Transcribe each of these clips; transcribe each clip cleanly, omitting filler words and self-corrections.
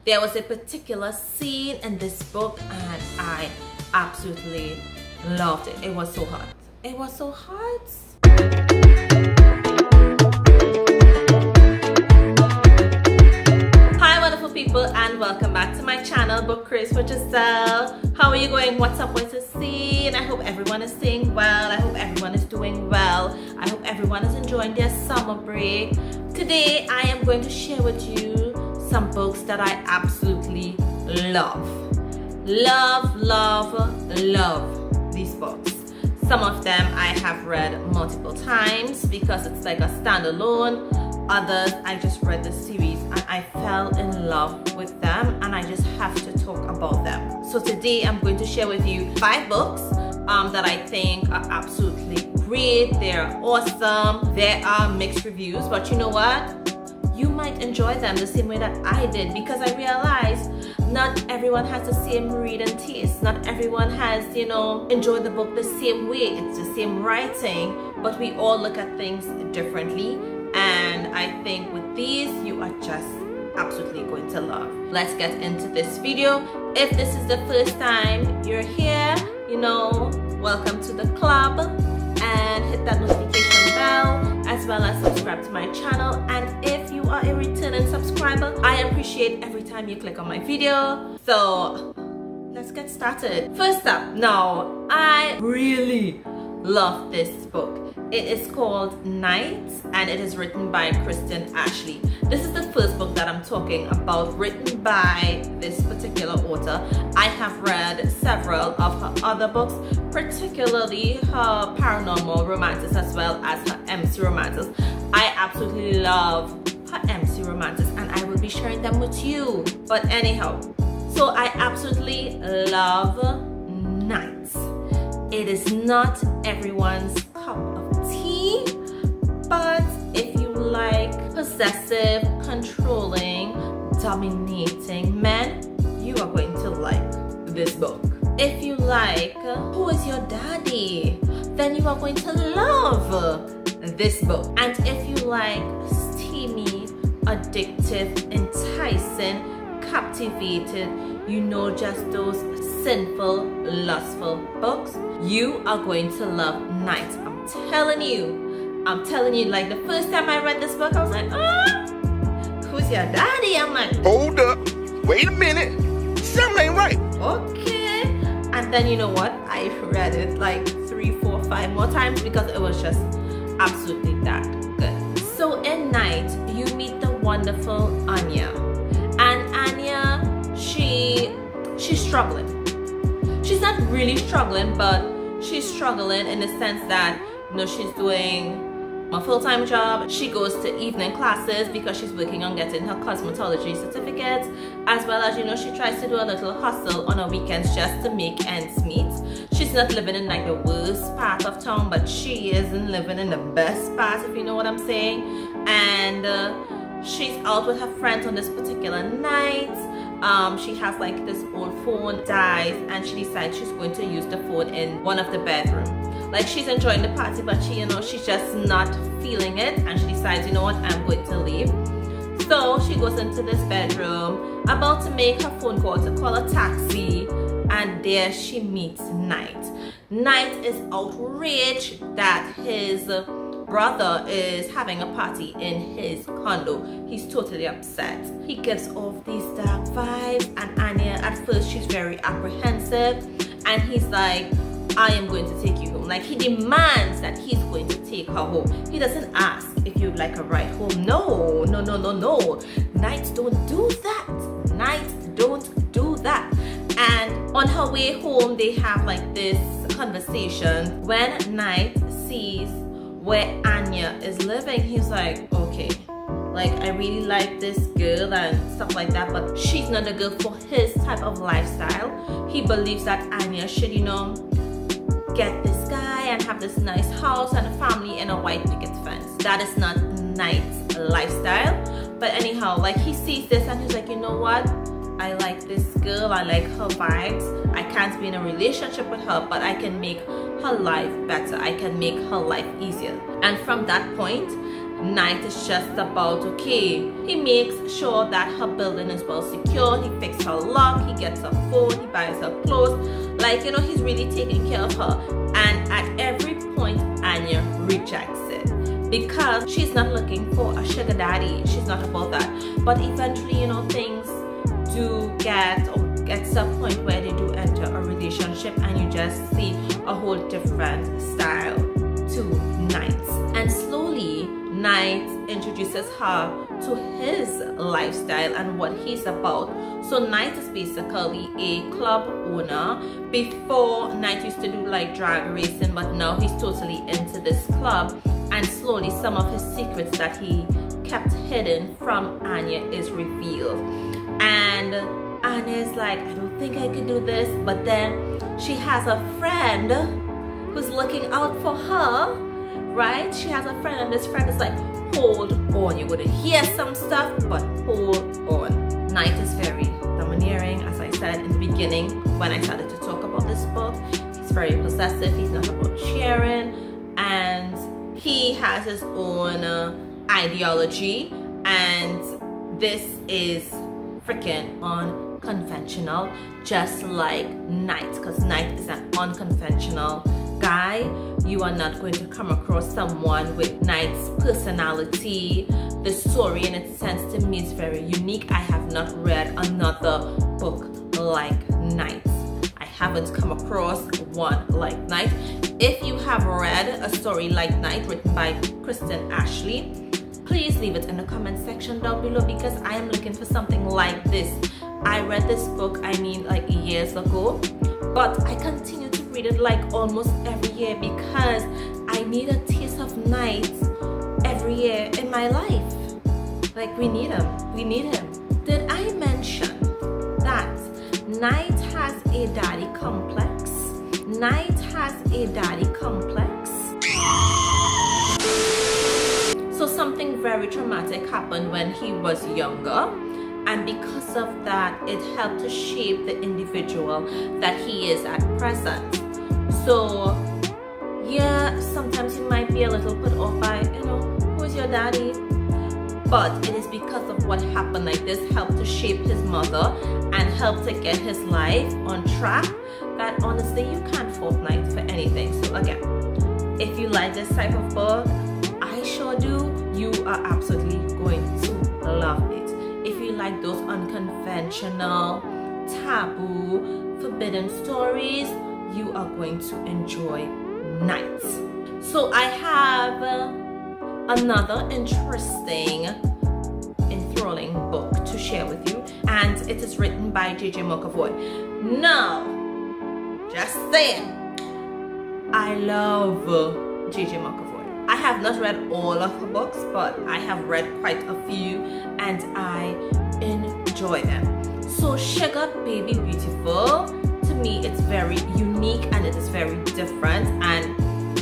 There was a particular scene in this book and I absolutely loved it. It was so hot. It was so hot. Hi wonderful people, and welcome back to my channel, Book Craze for Giselle. How are you going? What's up? What's the scene? I hope everyone is staying well. I hope everyone is doing well. I hope everyone is enjoying their summer break. Today I am going to share with you some books that I absolutely love. Love these books. Some of them I have read multiple times because it's like a standalone. Others I just read the series and I fell in love with them and I just have to talk about them. So today I'm going to share with you 5 books that I think are absolutely great. They're awesome. There are mixed reviews, but you know what? You might enjoy them the same way that I did, because I realized not everyone has the same reading taste. Not everyone has, enjoyed the book the same way. It's the same writing, but we all look at things differently. And I think with these, you are just absolutely going to love. Let's get into this video. If this is the first time you're here, welcome to the club, and hit that notification bell as well as subscribe to my channel. And if you are a returning subscriber, I appreciate every time you click on my video. So let's get started. First up, now I really love this book. It is called Night and it is written by Kristen. This is the first book that I'm talking about, written by this particular author. I have read several of her other books, particularly her paranormal romances as well as her MC romances. I absolutely love her MC romances and I will be sharing them with you. But anyhow, so I absolutely love Night. It is not everyone's cup of tea, but if you like possessive, controlling, dominating men, you are going to like this book. If you like Who Is Your Daddy, then you are going to love this book. And if you like steamy, addictive, enticing, captivated, just those sinful, lustful books, you are going to love Night. I'm telling you, like the first time I read this book, I was like, who's your daddy? I'm like, hold up, wait a minute, something ain't right. Okay. And then you know what? I read it like 3, 4, 5 more times because it was just absolutely that good. So in Night, you meet the wonderful Anya. And Anya, she's struggling. She's not really struggling, but she's struggling in the sense that she's doing a full-time job. She goes to evening classes because she's working on getting her cosmetology certificate, as well as she tries to do a little hustle on her weekends just to make ends meet. She's not living in like the worst part of town, but she isn't living in the best part, if you know what I'm saying. And she's out with her friends on this particular night. She has like this old phone, dies, and she decides she's going to use the phone in one of the bedrooms. Like she's enjoying the party, but she's just not feeling it, and she decides, you know what, I'm going to leave. So she goes into this bedroom, about to make her phone call to call a taxi, and there she meets Night. Night is outraged that his brother is having a party in his condo. He's totally upset. He gives off these dark vibes, and Anya, at first she's very apprehensive, and he's like, I am going to take you home. Like he demands that he's going to take her home. He doesn't ask if you'd like a ride home. No. Night, don't do that. Night, don't do that. And on her way home, they have like this conversation. When Night sees where Anya is living, he's like, okay, like I really like this girl and stuff like that, but she's not a girl for his type of lifestyle. He believes that Anya should, get this guy and have this nice house and a family and a white picket fence. That is not Night's lifestyle. But anyhow, like he sees this and he's like, you know what? I like this girl, I like her vibes. I can't be in a relationship with her, but I can make her life better. I can make her life easier. And from that point, Night is just about, okay, he makes sure that her building is well secure, he fixes her lock, he gets her phone, he buys her clothes, like, you know, he's really taking care of her. And at every point, Anya rejects it because she's not looking for a sugar daddy. She's not about that. But eventually, you know, things do get to a point where they do enter a relationship, and you just see a whole different style to Night. And slowly, Night introduces her to his lifestyle and what he's about. So Night is basically a club owner. Before, Night used to do like drag racing, but now he's totally into this club. And slowly, some of his secrets that he kept hidden from Anya is revealed. And Anya is like, I don't think I can do this. But then she has a friend who's looking out for her, right? She has a friend, and this friend is like, hold on, you're going to hear some stuff, but hold on. Night is very domineering, as I said in the beginning when I started to talk about this book. He's very possessive, he's not about sharing, and he has his own ideology, and this is freaking unconventional, just like Night, because Night is an unconventional guy. You are not going to come across someone with Night's personality. The story in its sense to me is very unique. I have not read another book like Night. I haven't come across one like Night. If you have read a story like Night written by Kristen Ashley, please leave it in the comment section down below, because I am looking for something like this. I read this book, I mean, like years ago, but I continue to read it like almost every year because I need a taste of Night every year in my life. Like, we need him. We need him. Did I mention that Night has a daddy complex? Night has a daddy complex. So something very traumatic happened when he was younger, and because of that, it helped to shape the individual that he is at present. So yeah, sometimes you might be a little put off by, you know, who is your daddy? But it is because of what happened, like this helped to shape his mother and helped to get his life on track, that honestly you can't fault Night for anything. So again, if you like this type of book, I sure do, you are absolutely going to love it. If you like those unconventional, taboo, forbidden stories, you are going to enjoy Night. So I have another interesting, enthralling book to share with you, and it is written by J.J. McAvoy. Now, just saying, I love J.J. McAvoy. I have not read all of her books, but I have read quite a few and I enjoy them. So Sugar Baby Beautiful, to me it's very unique and it is very different, and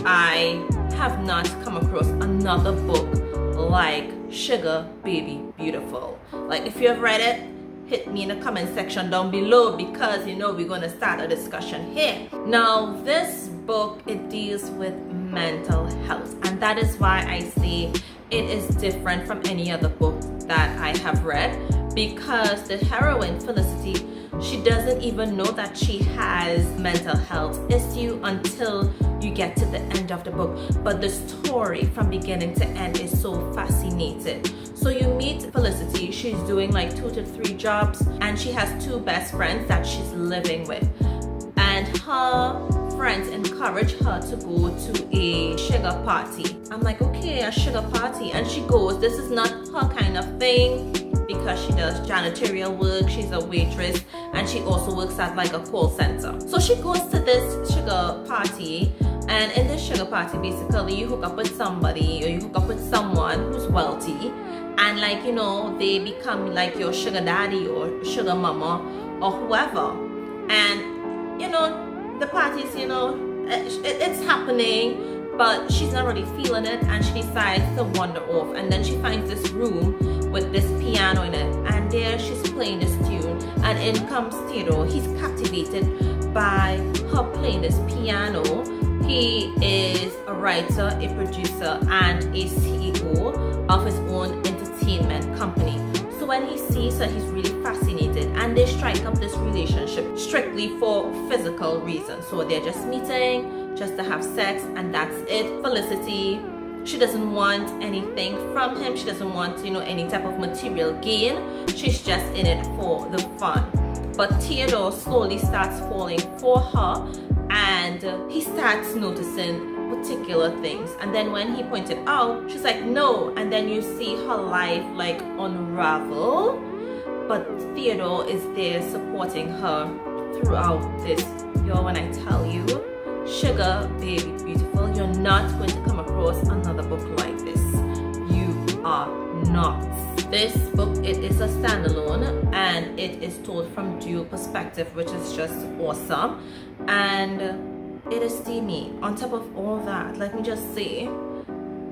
I have not come across another book like Sugar Baby Beautiful. Like, if you have read it, hit me in the comment section down below, because you know we're going to start a discussion here. Now this book, it deals with mental health, and that is why I say it is different from any other book that I have read, because the heroine Felicity, she doesn't even know that she has mental health issue until you get to the end of the book. But the story from beginning to end is so fascinating. So you meet Felicity, she's doing like 2 to 3 jobs, and she has 2 best friends that she's living with, and her friends encourage her to go to a sugar party. I'm like, okay, a sugar party, and she goes. This is not her kind of thing, because she does janitorial work, she's a waitress, and she also works at like a call center. So she goes to this sugar party, and in this sugar party, basically you hook up with somebody, or you hook up with someone who's wealthy, and like, you know, they become like your sugar daddy or sugar mama or whoever. And you know, the parties, you know, it's happening, but she's not really feeling it, and she decides to wander off. And then she finds this room with this piano in it, and there she's playing this tune, and in comes Tito. He's captivated by her playing this piano. He is a writer, a producer, and a CEO of his own entertainment company. So when he sees her, he's really fascinated, and they strike up this relationship strictly for physical reasons. So they're just meeting just to have sex, and that's it. Felicity, she doesn't want anything from him. She doesn't want, you know, any type of material gain. She's just in it for the fun. But Theodore slowly starts falling for her, and he starts noticing particular things. And then when he pointed out, she's like, no. And then you see her life like unravel. But Theodore is there supporting her throughout this. Yo, when I tell you, sugar baby beautiful, you're not going to come across another book like this. You are not. This book, it is a standalone, and it is told from dual perspective, which is just awesome. And it is steamy. On top of all that, let me just say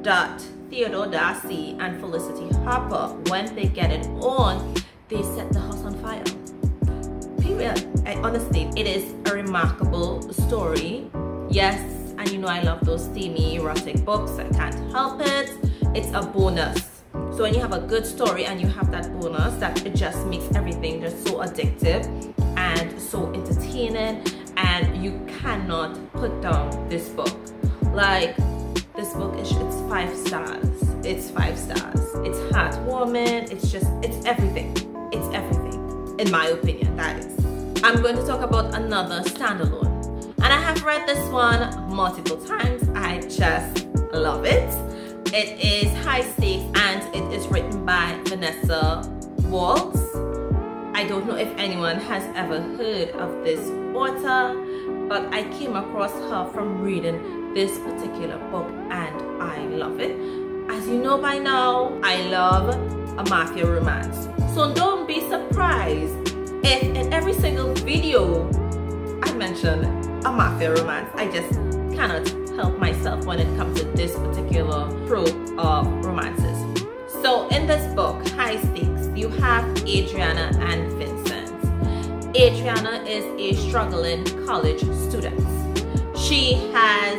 that Theodore Darcy and Felicity Harper, when they get it on, they set the house on fire. Period. Honestly, it is a remarkable story. Yes, and you know I love those steamy erotic books. I can't help it. It's a bonus. So when you have a good story and you have that bonus, that it just makes everything just so addictive and so entertaining, and you cannot put down this book. Like, this book is, it's 5 stars. It's 5 stars. It's heartwarming. It's just, it's everything. It's everything, in my opinion, that is. I'm going to talk about another standalone, and I have read this one multiple times. I just love it. It is high stakes, and it is written by Vanessa Waltz. I don't know if anyone has ever heard of this author, but I came across her from reading this particular book, and I love it. As you know by now, I love a mafia romance. So don't be surprised if in every single video I mention a mafia romance. I just cannot help myself when it comes to this particular trope of romances. So in this book, High Stakes, you have Adriana and Vincent. Adriana is a struggling college student. She has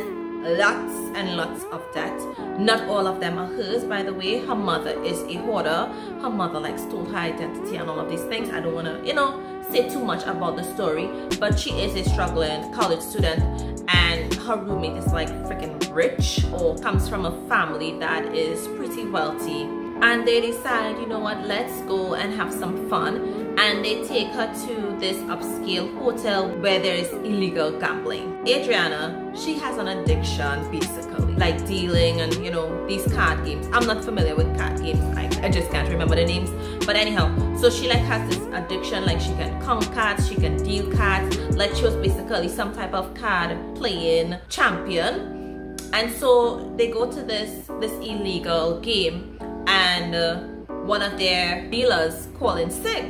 lots and lots of debt. Not all of them are hers, by the way. Her mother is a hoarder. Her mother like stole her identity and all of these things. I don't want to, you know, say too much about the story, but she is a struggling college student, and her roommate is like freaking rich or comes from a family that is pretty wealthy. And they decide, you know what, let's go and have some fun. And they take her to this upscale hotel where there is illegal gambling. Adriana, she has an addiction basically, like dealing and, you know, these card games. I'm not familiar with card games. I just can't remember the names. But anyhow, so she like has this addiction, like she can count cards, she can deal cards. Like she was basically some type of card playing champion. And so they go to this illegal game, and one of their dealers calling sick.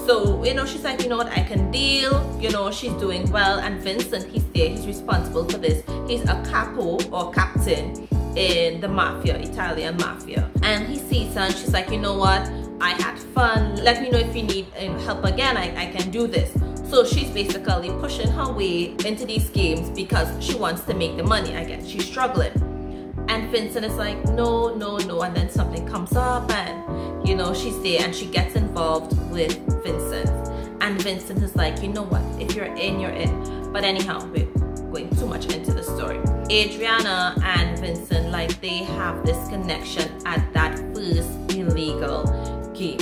So, you know, she's like, you know what, I can deal, you know, she's doing well. And Vincent, he's there, he's responsible for this. He's a capo or captain in the mafia, Italian mafia. And he sees her and she's like, you know what, I had fun. Let me know if you need help again, I can do this. So she's basically pushing her way into these games because she wants to make the money, I guess. She's struggling. And Vincent is like, no, no, no. And then something comes up and, you know, she's there and she gets involved with Vincent. And Vincent is like, you know what, if you're in, you're in. But anyhow, we're going too much into the story. Adriana and Vincent, like, they have this connection at that first illegal game.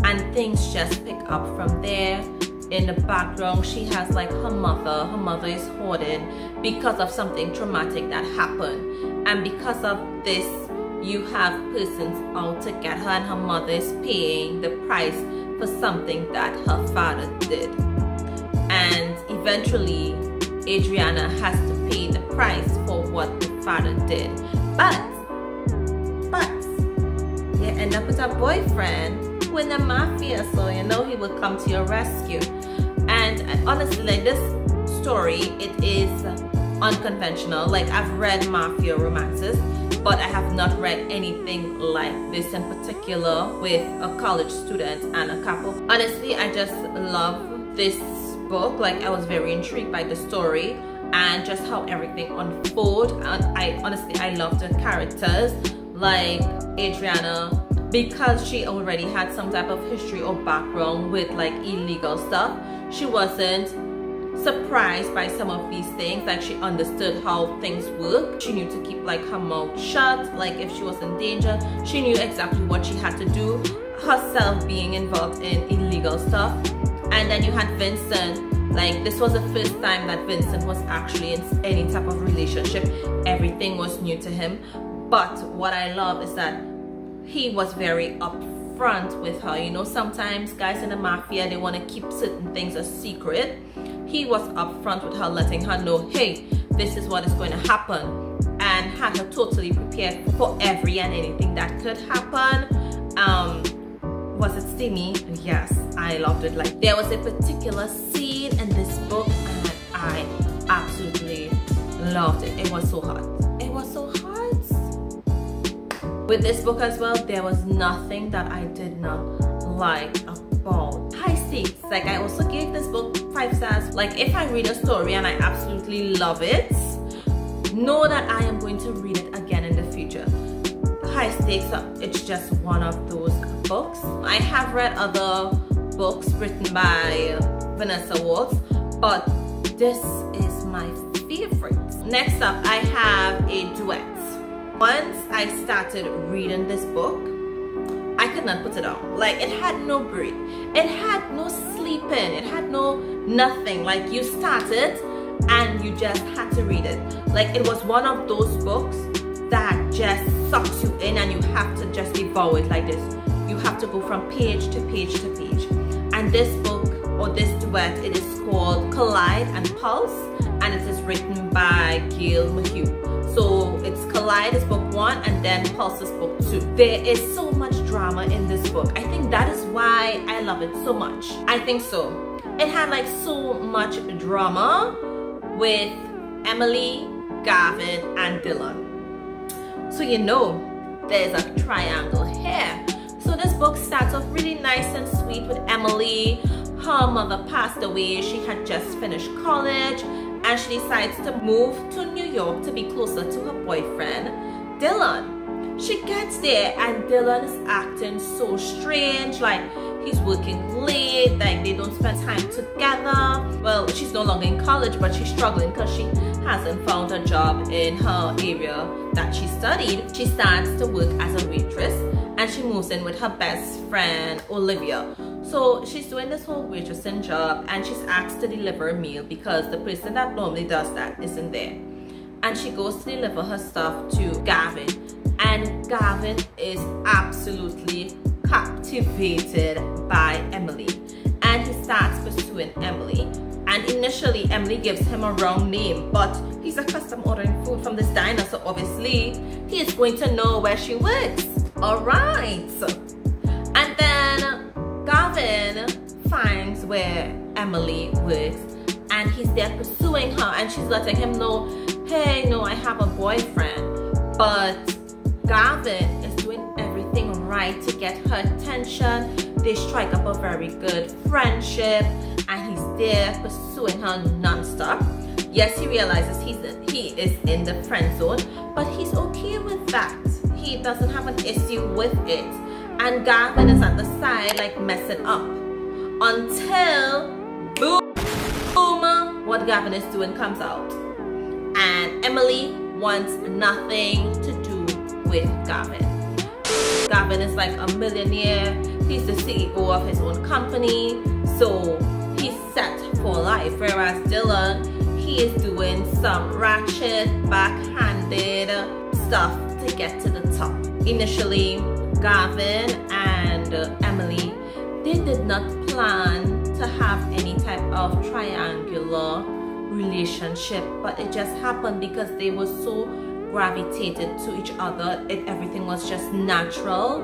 And things just pick up from there. In the background, she has like her mother is hoarding because of something traumatic that happened. And because of this, you have persons out to get her, and her mother is paying the price for something that her father did. And eventually, Adriana has to pay the price for what the father did. But you end up with a boyfriend in the mafia, so you know he will come to your rescue. And honestly, like, this story, it is unconventional. Like, I've read mafia romances, but I have not read anything like this in particular with a college student and a couple. Honestly, I just love this book. Like, I was very intrigued by the story and just how everything unfolds. And I love the characters, like Adriana, because she already had some type of history or background with like illegal stuff, she wasn't surprised by some of these things. Like, she understood how things work. She knew to keep like her mouth shut. Like, if she was in danger, she knew exactly what she had to do, herself being involved in illegal stuff. And then you had Vincent. Like, this was the first time that Vincent was actually in any type of relationship. Everything was new to him. But what I love is that he was very upfront with her. You know, sometimes guys in the mafia, they want to keep certain things a secret. He was upfront with her, letting her know, hey, this is what is going to happen, and had her totally prepared for every and anything that could happen. Was it steamy? Yes, I loved it. Like, there was a particular scene in this book and I absolutely loved it. It was so hot. It was so hot. With this book as well, there was nothing that I did not like about high stakes. Like, I also gave this book 5 stars. Like, if I read a story and I absolutely love it, know that I am going to read it again in the future. High stakes, it's just one of those books. I have read other books written by Vanessa Waltz, but this is my favorite. Next up, I have a duet. Once I started reading this book, I could not put it down. Like, it had no break, it had no sleeping, it had no nothing. Like, you started and you just had to read it. Like, it was one of those books that just sucks you in and you have to just devour it like this. You have to go from page to page to page. And this book, or this duet, it is called Collide and Pulse, and it is written by Gail Mahue. So it's Collide is book 1 and then Pulse is book 2. There is so much drama in this book. I think that is why I love it so much. I think so. It had like so much drama with Emily, Gavin, and Dylan. So you know there's a triangle here. So this book starts off really nice and sweet with Emily. Her mother passed away. She had just finished college and she decides to move to New York to be closer to her boyfriend, Dylan. She gets there and Dylan is acting so strange. Like, he's working late, like they don't spend time together. Well, she's no longer in college, but she's struggling because she hasn't found a job in her area that she studied. She starts to work as a waitress and she moves in with her best friend, Olivia. So she's doing this whole waitressing job and she's asked to deliver a meal because the person that normally does that isn't there. And she goes to deliver her stuff to Gavin. And Gavin is absolutely captivated by Emily. And he starts pursuing Emily. And initially, Emily gives him a wrong name, but he's accustomed ordering food from this diner, so obviously, he is going to know where she works. Alright. And then Gavin finds where Emily works and he's there pursuing her and she's letting him know, hey, no, I have a boyfriend. But Gavin is doing everything right to get her attention. They strike up a very good friendship and he's there pursuing her non-stop. Yes, he realizes he is in the friend zone, but he's okay with that. He doesn't have an issue with it. And Gavin is at the side like messing up until boom, what Gavin is doing comes out. And Emily wants nothing to do with Gavin. Gavin is like a millionaire. He's the CEO of his own company. So he's set for life. Whereas Dylan, he is doing some ratchet, backhanded stuff to get to the top. Initially, Gavin and Emily, they did not plan to have any type of triangular relationship, but it just happened because they were so gravitated to each other. Everything was just natural,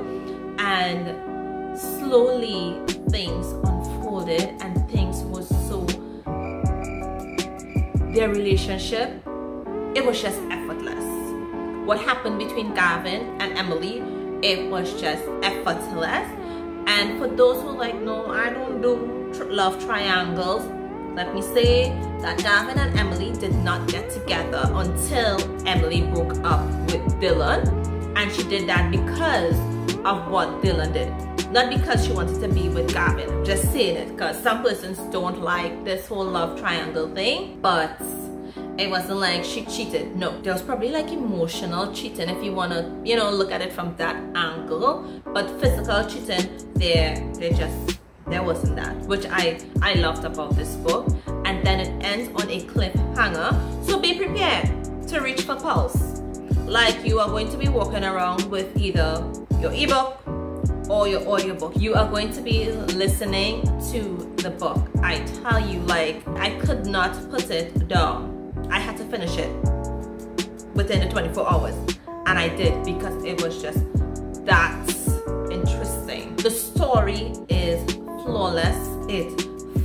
and slowly things unfolded and things was so, their relationship, it was just effortless. What happened between Gavin and Emily, it was just effortless. And for those who like, no, I don't do love triangles, let me say that Gavin and Emily did not get together until Emily broke up with Dylan. And she did that because of what Dylan did. Not because she wanted to be with Gavin. I'm just saying it because some persons don't like this whole love triangle thing. But it wasn't like she cheated. No, there was probably like emotional cheating if you want to, you know, look at it from that angle. But physical cheating, there wasn't that, which I loved about this book. And then it ends on a cliffhanger. So be prepared to reach for pulse. Like you are going to be walking around with either your ebook or your audiobook. You are going to be listening to the book. I tell you, like, I could not put it down. I had to finish it within the 24 hours. And I did because it was just that interesting. The story is flawless. It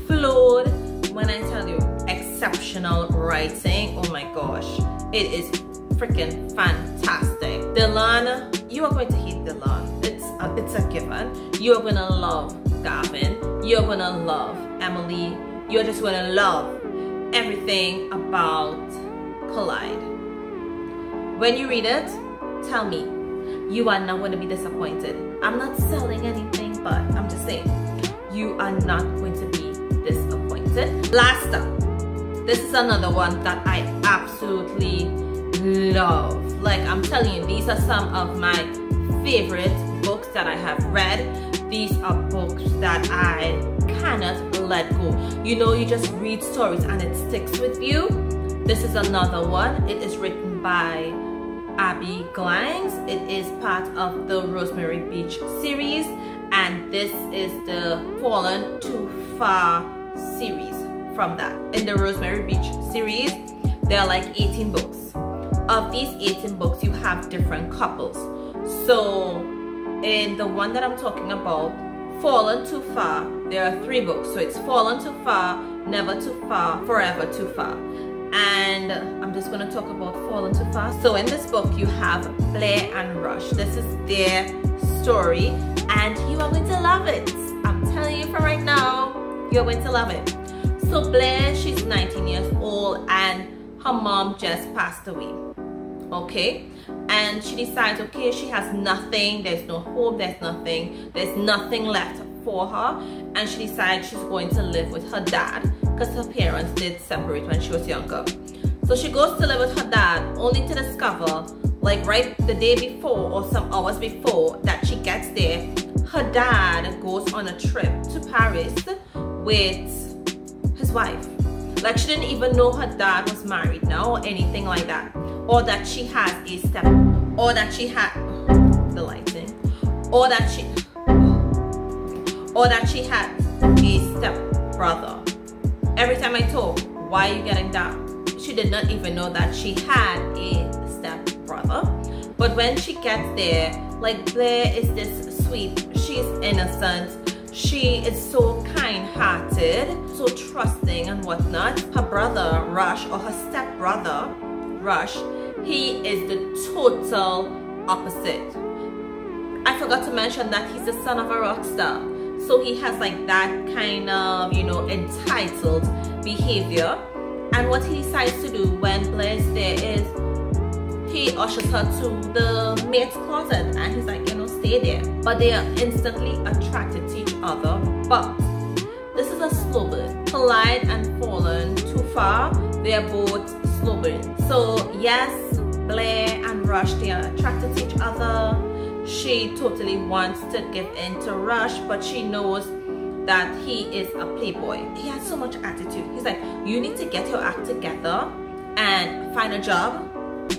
flowed. When I tell you, exceptional writing. Oh my gosh. It is freaking fantastic. Dylan, you are going to hate Dylan. It's a given. You're gonna love Gavin. You're gonna love Emily. You're just gonna love everything about Collide. When you read it, tell me you are not going to be disappointed. I'm not selling anything, but I'm just saying you are not going to be disappointed. Last up, this is another one that I absolutely love. Like, I'm telling you, these are some of my favorite books that I have read. These are books that I cannot let go. You know, you just read stories and it sticks with you. This is another one. It is written by Abby Glangs. It is part of the Rosemary Beach series, and this is the Fallen Too Far series from that. In the Rosemary Beach series, there are like 18 books. Of these 18 books, you have different couples. So in the one that I'm talking about, Fallen Too Far, there are 3 books. So it's Fallen Too Far, Never Too Far, Forever Too Far. And I'm just going to talk about Fallen Too Far. So in this book, you have Blair and Rush. This is their story, and you are going to love it. I'm telling you from right now, you're going to love it. So Blair, she's 19 years old, and her mom just passed away. Okay, and she decides, okay, she has nothing, there's no hope, there's nothing left for her, and she decides she's going to live with her dad because her parents did separate when she was younger. So she goes to live with her dad, only to discover, like right the day before or some hours before that she gets there, her dad goes on a trip to Paris with his wife. Like, she didn't even know her dad was married now or anything like that, or that she has a step, or that she had the lighting, or that she had a step brother. Every time I talk, why are you getting down? She did not even know that she had a step brother. But when she gets there, like, Blair is this sweet, she's innocent, she is so kind-hearted, so trusting and whatnot. Her brother Rush, or her step brother Rush, he is the total opposite. I forgot to mention that he's the son of a rock star. So he has like that kind of, you know, entitled behavior. And what he decides to do when Blair's there is he ushers her to the maid's closet, and he's like, you know, stay there. But they are instantly attracted to each other. But this is a slow burn. Collide and Fallen Too Far, they are both slow burn. So yes, Blair and Rush, they are attracted to each other. She totally wants to give in to Rush, but she knows that he is a playboy. He has so much attitude. He's like, you need to get your act together and find a job,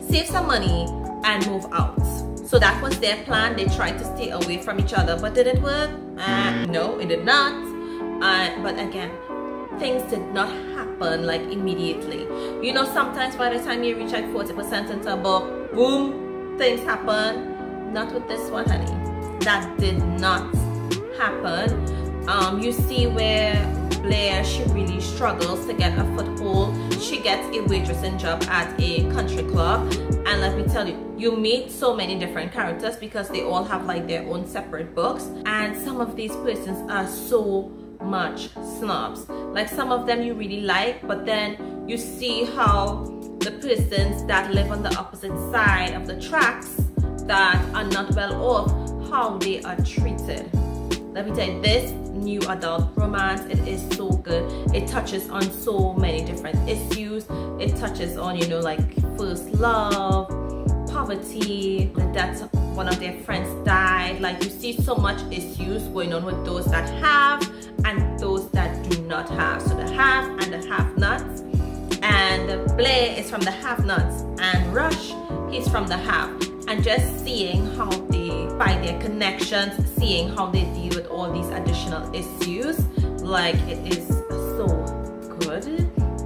save some money, and move out. So that was their plan. They tried to stay away from each other, but did it work? No, it did not. But again, things did not happen like immediately. You know, sometimes by the time you reach like 40% into a book, boom, things happen. Not with this one, honey. That did not happen. You see where Blair, she really struggles to get a foothold. She gets a waitressing job at a country club, and let me tell you, you meet so many different characters because they all have like their own separate books, and some of these persons are so much snobs. Like, some of them you really like, but then you see how the persons that live on the opposite side of the tracks, that are not well off, how they are treated. Let me tell you, this new adult romance, it is so good. It touches on so many different issues. It touches on, you know, like first love, poverty, the death of one of their friends died. Like, you see so much issues going on with those that have and those that do not have. So the have and the have-nots. And Blair is from the have-nots, and Rush, he's from the have. And just seeing how they find their connections, seeing how they deal with all these additional issues, like, it is so good.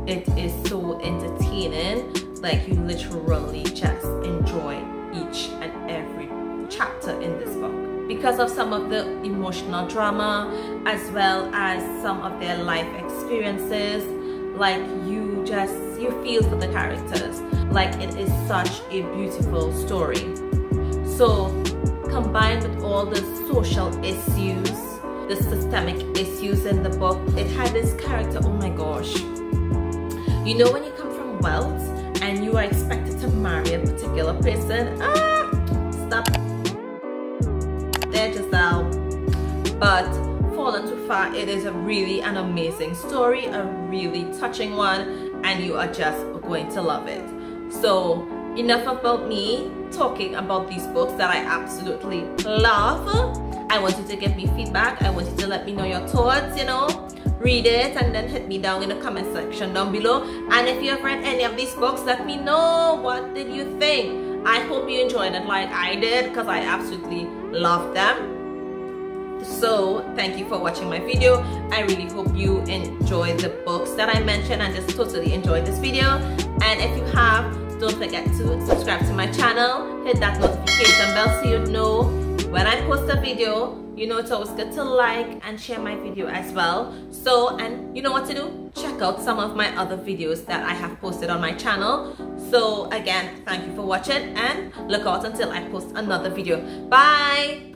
It is so entertaining. Like, you literally just enjoy each and every chapter in this book because of some of the emotional drama as well as some of their life experiences. Like, you feel for the characters. Like, it is such a beautiful story. So combined with all the social issues, the systemic issues in the book, it had this character, oh my gosh, you know, when you come from wealth and you are expected to marry a particular person, stop there, Giselle. But Fallen Too Far, it is really an amazing story, a really touching one, and you are just going to love it. So enough about me talking about these books that I absolutely love. I want you to give me feedback. I want you to let me know your thoughts, you know. Read it and then hit me down in the comment section down below. And if you have read any of these books, let me know, what did you think? I hope you enjoyed it like I did, because I absolutely loved them. So thank you for watching my video. I really hope you enjoyed the books that I mentioned and just totally enjoyed this video. And if you have, don't forget to subscribe to my channel, hit that notification bell so you know when I post a video. You know, it's always good to like and share my video as well. So, and you know what to do? Check out some of my other videos that I have posted on my channel. So again, thank you for watching, and look out until I post another video. Bye!